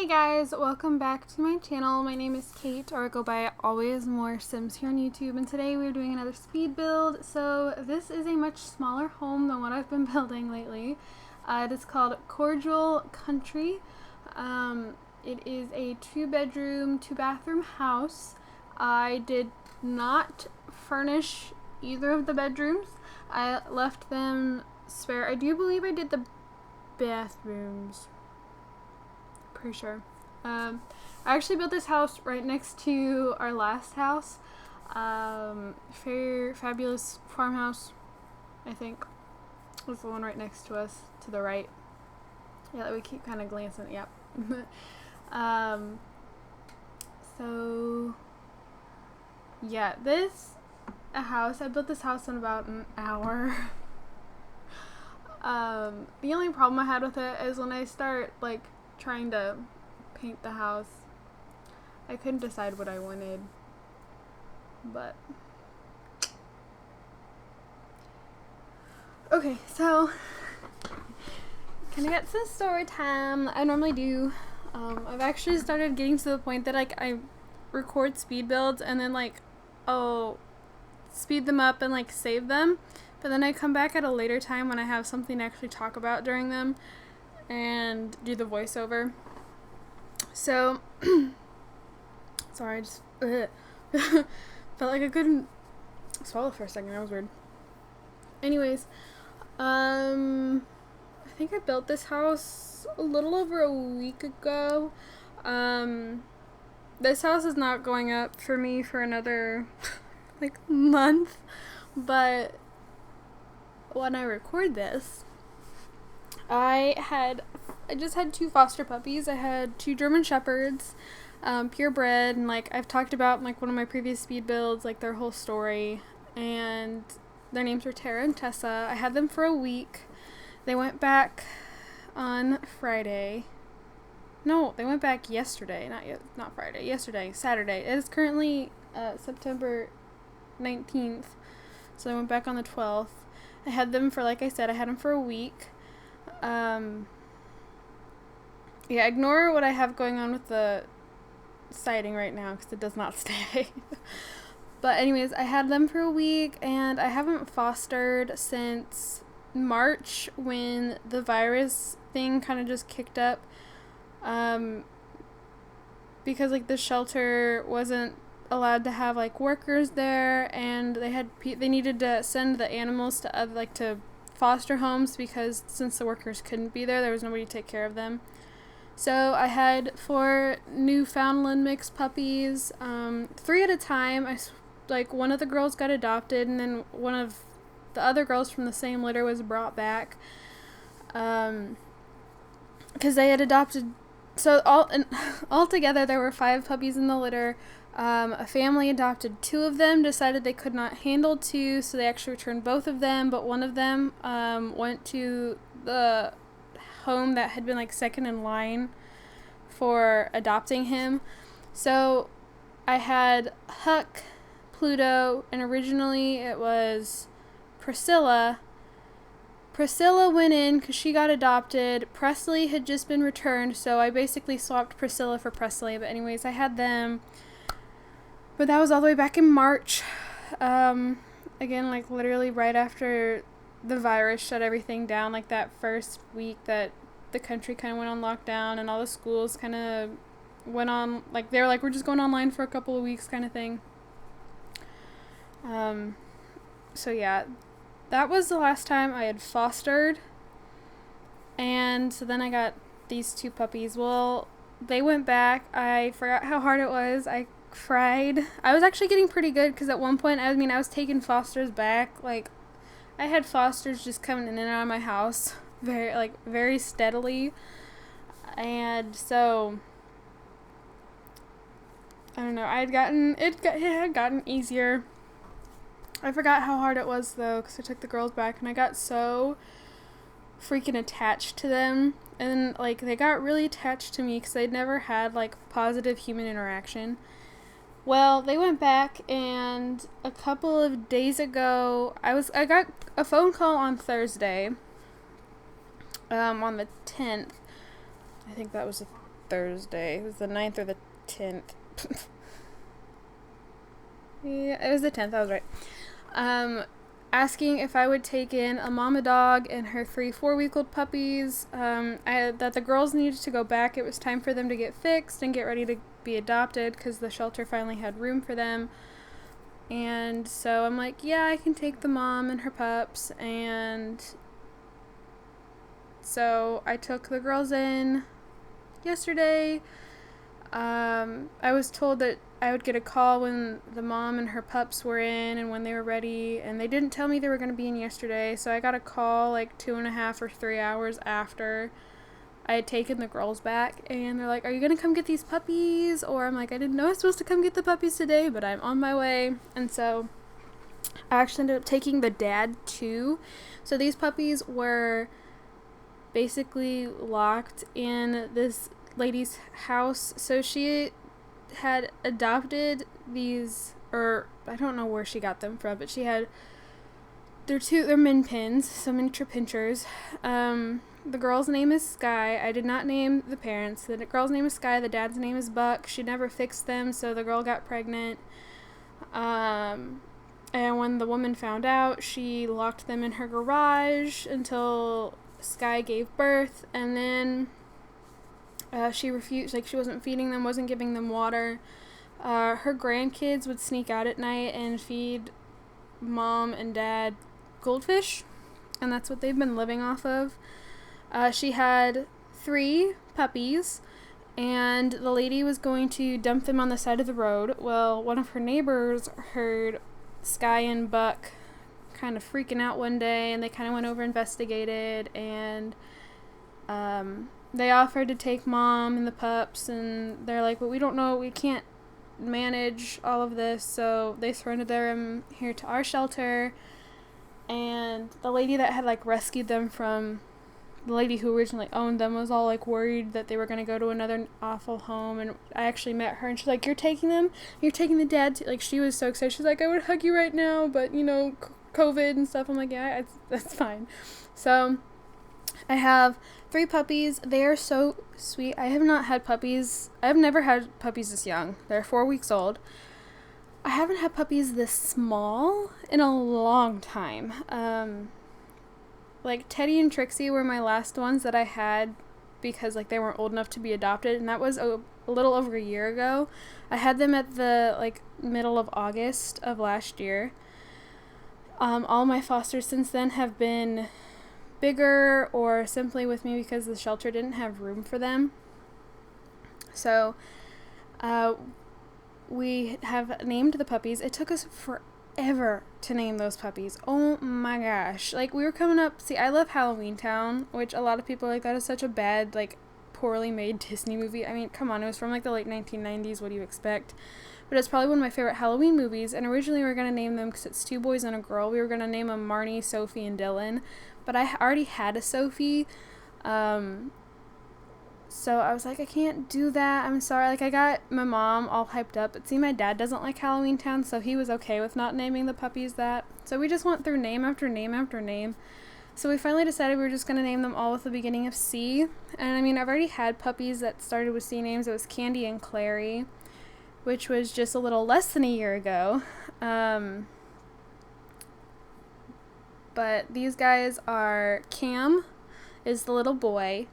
Hey guys, welcome back to my channel. My name is Kate, or I go by Always More Sims here on YouTube, and today we're doing another speed build. So this is a much smaller home than what I've been building lately. It is called Cordial Country. It is a 2-bedroom, 2-bathroom house. I did not furnish either of the bedrooms. I left them spare. I do believe I did the bathrooms. Pretty sure. I actually built this house right next to our last house. Fabulous farmhouse, I think, was the one right next to us, to the right. Yeah, that we keep kind of glancing. Yep. So yeah, I built this house in about an hour. The only problem I had with it is when I start trying to paint the house, I couldn't decide what I wanted, but okay, so can I get some story time? I normally do. I've actually started getting to the point that I record speed builds and then I'll speed them up and save them, but then I come back at a later time when I have something to actually talk about during them and do the voiceover. So sorry, I just felt like I couldn't swallow for a second. That was weird. Anyways, I think I built this house a little over a week ago. This house is not going up for me for another month, but when I record this, I just had 2 foster puppies. I had 2 German Shepherds, purebred, and I've talked about in one of my previous speed builds, their whole story, and their names were Tara and Tessa. I had them for a week. They went back on Friday. No, they went back yesterday. Not Friday. Yesterday, Saturday. It is currently September 19th, so they went back on the 12th. I had them for, like I said, I had them for a week. Yeah, ignore what I have going on with the sighting right now because it does not stay. But anyways, I had them for a week, and I haven't fostered since March when the virus thing kind of just kicked up. Because the shelter wasn't allowed to have workers there, and they needed to send the animals to other to foster homes because since the workers couldn't be there was nobody to take care of them. So I had 4 Newfoundland mixed puppies, 3 at a time. One of the girls got adopted, and then one of the other girls from the same litter was brought back, because they had adopted. So all together there were 5 puppies in the litter. A family adopted 2 of them, decided they could not handle 2, so they actually returned both of them, but one of them went to the home that had been second in line for adopting him. So I had Huck, Pluto, and originally it was Priscilla. Priscilla went in because she got adopted. Presley had just been returned, so I basically swapped Priscilla for Presley. But anyways, I had them. But that was all the way back in March. Again, literally right after the virus shut everything down, that first week that the country kind of went on lockdown and all the schools kind of went on, they were we're just going online for a couple of weeks kind of thing. So yeah, that was the last time I had fostered. And so then I got these 2 puppies. Well, they went back. I forgot how hard it was. I cried. I was actually getting pretty good because at one point, I was taking fosters back. I had fosters just coming in and out of my house very steadily. And so I don't know. It had gotten easier. I forgot how hard it was though because I took the girls back and I got so freaking attached to them, and they got really attached to me because they'd never had positive human interaction. Well, they went back, and a couple of days ago, I got a phone call on Thursday, on the 10th. I think that was the Thursday. It was the 9th or the 10th. Yeah, it was the 10th. I was right. Asking if I would take in a mama dog and her 3 4-week-old puppies. That the girls needed to go back. It was time for them to get fixed and get ready to be adopted because the shelter finally had room for them. And so I'm like, yeah, I can take the mom and her pups. And so I took the girls in yesterday. I was told that I would get a call when the mom and her pups were in and when they were ready, and they didn't tell me they were going to be in yesterday, so I got a call like 2.5 or 3 hours after I had taken the girls back, and they're like, are you going to come get these puppies? Or I'm like, I didn't know I was supposed to come get the puppies today, but I'm on my way. And so I actually ended up taking the dad too. So these puppies were basically locked in this lady's house. So she had adopted these, or I don't know where she got them from, but she had they're min pins, so miniature pinchers. The girl's name is Sky. I did not name the parents. The girl's name is Sky. The dad's name is Buck. She never fixed them, so the girl got pregnant. And when the woman found out, she locked them in her garage until Sky gave birth, and then she refused, like she wasn't feeding them, wasn't giving them water. Her grandkids would sneak out at night and feed mom and dad goldfish, and that's what they've been living off of. She had 3 puppies, and the lady was going to dump them on the side of the road. Well, one of her neighbors heard Sky and Buck kind of freaking out one day, and they kind of went over, investigated, and they offered to take mom and the pups, and they're like, but we don't know, we can't manage all of this, so they surrendered them here to our shelter. And the lady that had like rescued them from the lady who originally owned them was all like worried that they were going to go to another awful home, and I actually met her and she's like, you're taking them? You're taking the dad too? Like, she was so excited. She's like, I would hug you right now, but you know, COVID and stuff. I'm like, yeah, that's fine. So I have 3 puppies. They are so sweet. I have not had puppies. I've never had puppies this young. They're 4 weeks old. I haven't had puppies this small in a long time. Like Teddy and Trixie were my last ones that I had because like they weren't old enough to be adopted, and that was a little over a year ago. I had them at the like middle of August of last year. All my fosters since then have been bigger or simply with me because the shelter didn't have room for them. So we have named the puppies. It took us forever to name those puppies. Oh my gosh. Like, we were coming up, see, I love Halloween Town, which a lot of people are like, that is such a bad, like, poorly made Disney movie. I mean, come on, it was from like the late 1990s. What do you expect? But it's probably one of my favorite Halloween movies, and originally we were going to name them, because it's 2 boys and a girl, we were going to name them Marnie, Sophie, and Dylan, but I already had a Sophie, so I was like, I can't do that, I'm sorry. Like, I got my mom all hyped up, but see, my dad doesn't like Halloween Town, so he was okay with not naming the puppies that, so we just went through name after name after name. So we finally decided we were just going to name them all with the beginning of C, and I mean, I've already had puppies that started with C names. It was Candy and Clary, which was just a little less than a year ago. But these guys are, Cam is the little boy.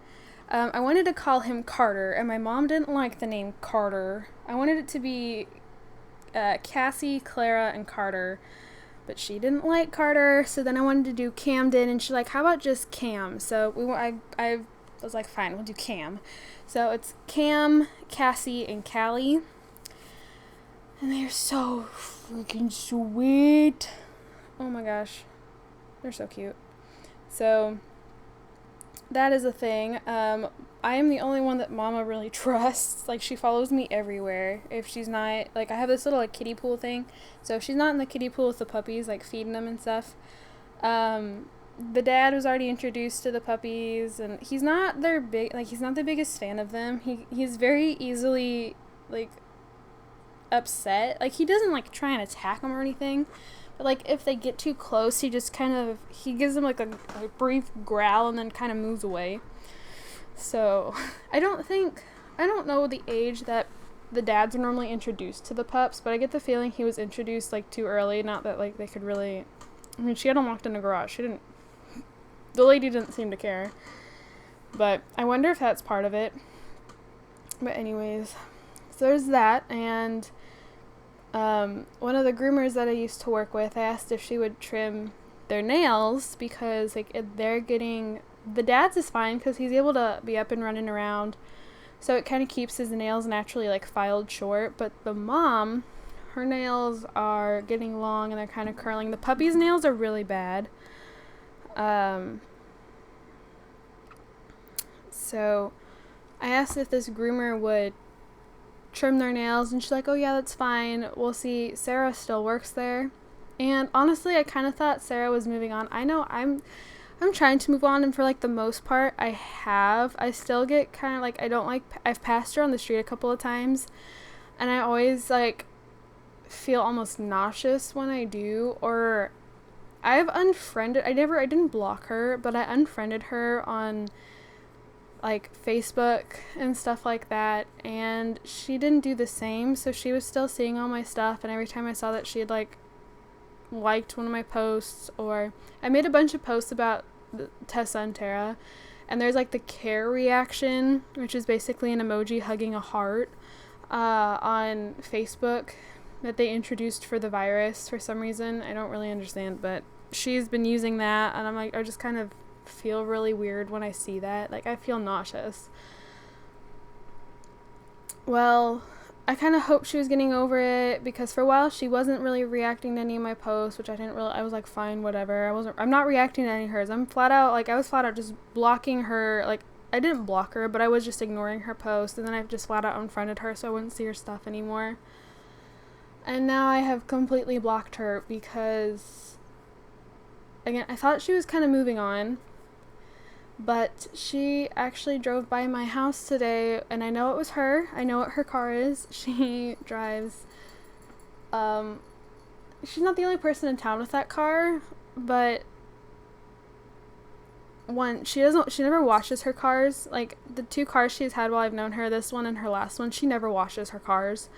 I wanted to call him Carter, and my mom didn't like the name Carter. I wanted it to be Cassie, Clara, and Carter, but she didn't like Carter, so then I wanted to do Camden, and she's like, how about just Cam? So I was like, fine, we'll do Cam. So it's Cam, Cassie, and Callie. And they're so freaking sweet. Oh my gosh. They're so cute. So, that is a thing. I am the only one that Mama really trusts. Like, she follows me everywhere. If she's not, like, I have this little, like, kiddie pool thing. So, if she's not in the kiddie pool with the puppies, like, feeding them and stuff, the dad was already introduced to the puppies, and he's not he's not the biggest fan of them. He's very easily, like, upset. Like, he doesn't like try and attack them or anything, but like if they get too close, he just kind of, he gives them like a brief growl and then kind of moves away. So I don't think I don't know the age that the dads are normally introduced to the pups, but I get the feeling he was introduced like too early. Not that like they could really. I mean, she had him locked in a garage. She didn't. The lady didn't seem to care. But I wonder if that's part of it. But anyways, so there's that. And one of the groomers that I used to work with, I asked if she would trim their nails because like they're getting. The dad's is fine because he's able to be up and running around. So it kind of keeps his nails naturally like filed short. But the mom, her nails are getting long and they're kind of curling. The puppy's nails are really bad. So I asked if this groomer would trim their nails, and she's like, oh yeah, that's fine. We'll see. Sarah still works there. And honestly, I kind of thought Sarah was moving on. I know I'm trying to move on, and for like the most part I still get kind of like, I've passed her on the street a couple of times, and I always like feel almost nauseous when I do. Or I've unfriended, I didn't block her, but I unfriended her on like Facebook and stuff like that, and she didn't do the same. So she was still seeing all my stuff, and every time I saw that she had like liked one of my posts, or I made a bunch of posts about Tessa and Tara, and there's like the care reaction, which is basically an emoji hugging a heart on Facebook that they introduced for the virus for some reason. I don't really understand, but she's been using that, and I'm like, I just kind of feel really weird when I see that. Like, I feel nauseous. Well, I kind of hoped she was getting over it, because for a while she wasn't really reacting to any of my posts, which I was like, fine, whatever. I'm not reacting to any of hers. I was flat out just blocking her. Like, I didn't block her, but I was just ignoring her posts, and then I've just flat out unfriended her so I wouldn't see her stuff anymore. And now I have completely blocked her because, again, I thought she was kind of moving on. But she actually drove by my house today, and I know it was her. I know what her car is. She drives, she's not the only person in town with that car, but she never washes her cars. Like, the two cars she's had while I've known her, this one and her last one, she never washes her cars.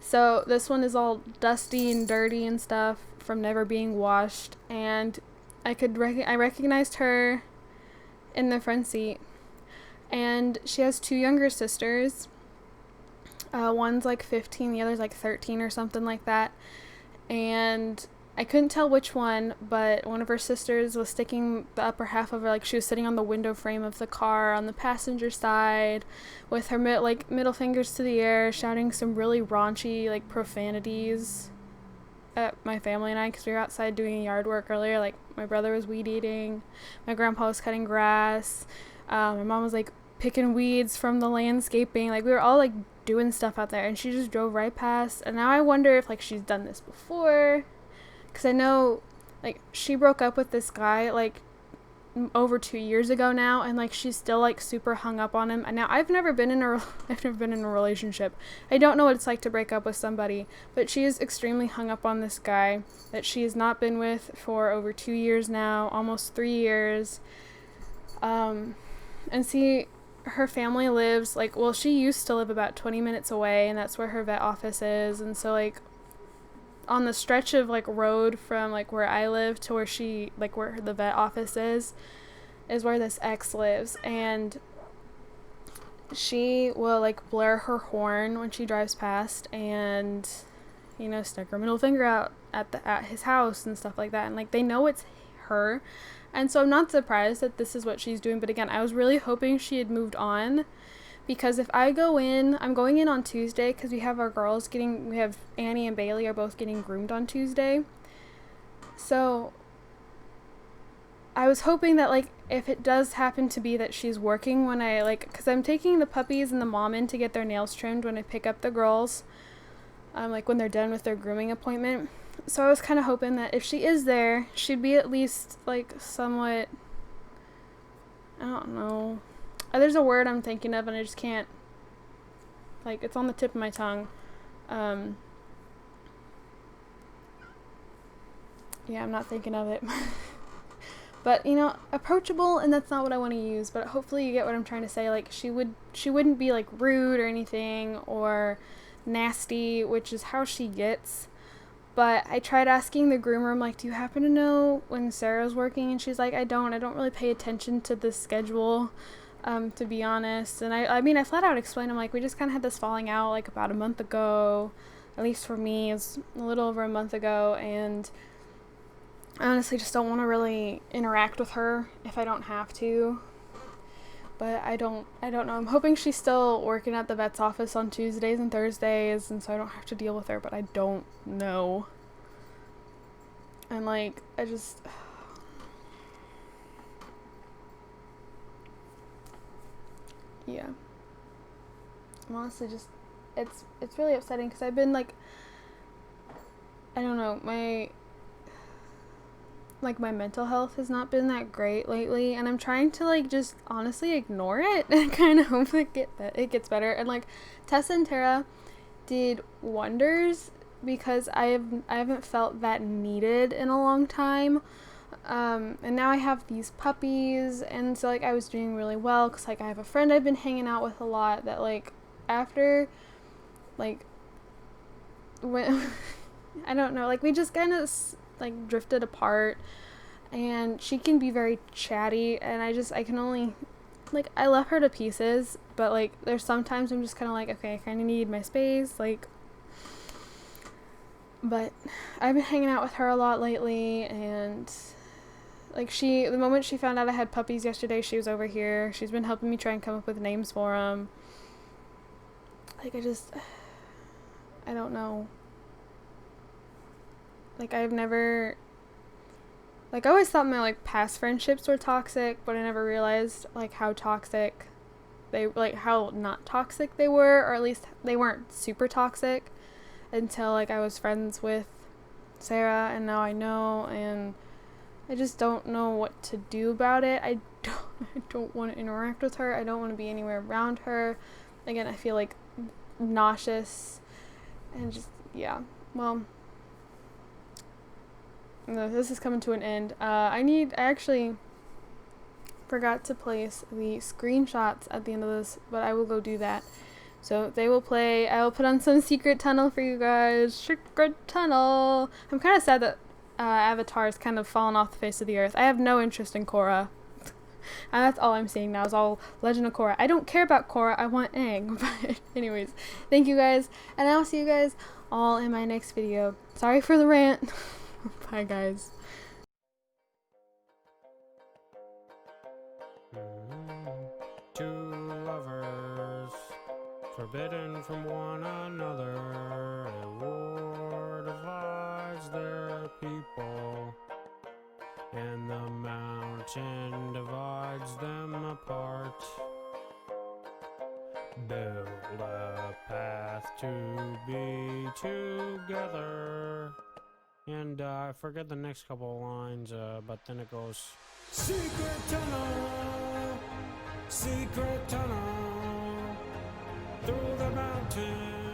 So this one is all dusty and dirty and stuff from never being washed, and I recognized her in the front seat. And she has two younger sisters. One's like 15, the other's like 13 or something like that. And I couldn't tell which one, but one of her sisters was sticking the upper half of her, like she was sitting on the window frame of the car on the passenger side with her middle fingers to the air, shouting some really raunchy like profanities at my family and I, because we were outside doing yard work earlier. Like, my brother was weed eating, my grandpa was cutting grass, my mom was like picking weeds from the landscaping. Like, we were all like doing stuff out there, and she just drove right past. And now I wonder if like she's done this before, because I know like she broke up with this guy like over 2 years ago now, and like she's still like super hung up on him. And now I've never been in a relationship. I don't know what it's like to break up with somebody, but she is extremely hung up on this guy that she has not been with for over 2 years now, almost 3 years. And see, her family lives like, well, she used to live about 20 minutes away, and that's where her vet office is. And so like on the stretch of like road from like where I live to where where the vet office is where this ex lives. And she will like blare her horn when she drives past, and stick her middle finger out at his house and stuff like that. And like, they know it's her, and so I'm not surprised that this is what she's doing. But again, I was really hoping she had moved on, because if I go in, I'm going in on Tuesday, because we have Annie and Bailey are both getting groomed on Tuesday. So I was hoping that like, if it does happen to be that she's working when because I'm taking the puppies and the mom in to get their nails trimmed when I pick up the girls, like when they're done with their grooming appointment. So I was kind of hoping that if she is there, she'd be at least like somewhat, I don't know. There's a word I'm thinking of, and I just can't, like, it's on the tip of my tongue. Yeah, I'm not thinking of it. But you know, approachable, and that's not what I want to use. But hopefully, you get what I'm trying to say. Like she wouldn't be like rude or anything or nasty, which is how she gets. But I tried asking the groomer, I'm like, do you happen to know when Sarah's working? And she's like, I don't really pay attention to the schedule, to be honest. And I mean, I flat out explained, I'm like, we just kind of had this falling out like about a month ago, at least for me, it's a little over a month ago. And I honestly just don't want to really interact with her if I don't have to. But I don't know. I'm hoping she's still working at the vet's office on Tuesdays and Thursdays, and so I don't have to deal with her, but I don't know. And like, I just... yeah. I'm honestly just... It's really upsetting because I've been like... I don't know, my mental health has not been that great lately, and I'm trying to like just honestly ignore it and kind of hope it gets better. And like Tessa and Tara did wonders because I haven't felt that needed in a long time, and now I have these puppies, and so like I was doing really well because like I have a friend I've been hanging out with a lot that like after like when I don't know, like we just kind of like drifted apart, and she can be very chatty, and I can only like, I love her to pieces, but like there's sometimes I'm just kind of like, okay, I kind of need my space, like. But I've been hanging out with her a lot lately, and like the moment she found out I had puppies yesterday, she was over here. She's been helping me try and come up with names for them. Like I don't know. Like I've never, like I always thought my like past friendships were toxic, but I never realized like how toxic how not toxic they were, or at least they weren't super toxic until like I was friends with Sarah, and now I know, and I just don't know what to do about it. I don't want to interact with her. I don't want to be anywhere around her. Again, I feel like nauseous, and just, yeah, well, no, this is coming to an end. I actually forgot to place the screenshots at the end of this, but I will go do that. So they will play. I will put on some Secret Tunnel for you guys. Secret Tunnel. I'm kind of sad that Avatar is kind of fallen off the face of the earth. I have no interest in Korra. And that's all I'm seeing now is all Legend of Korra. I don't care about Korra. I want Aang. But anyways, thank you guys. And I'll see you guys all in my next video. Sorry for the rant. Bye, guys. Two lovers, forbidden from one another, a war divides their people, and the mountain divides them apart. Build a path to be together. And I forget the next couple of lines, but then it goes, secret tunnel, through the mountain.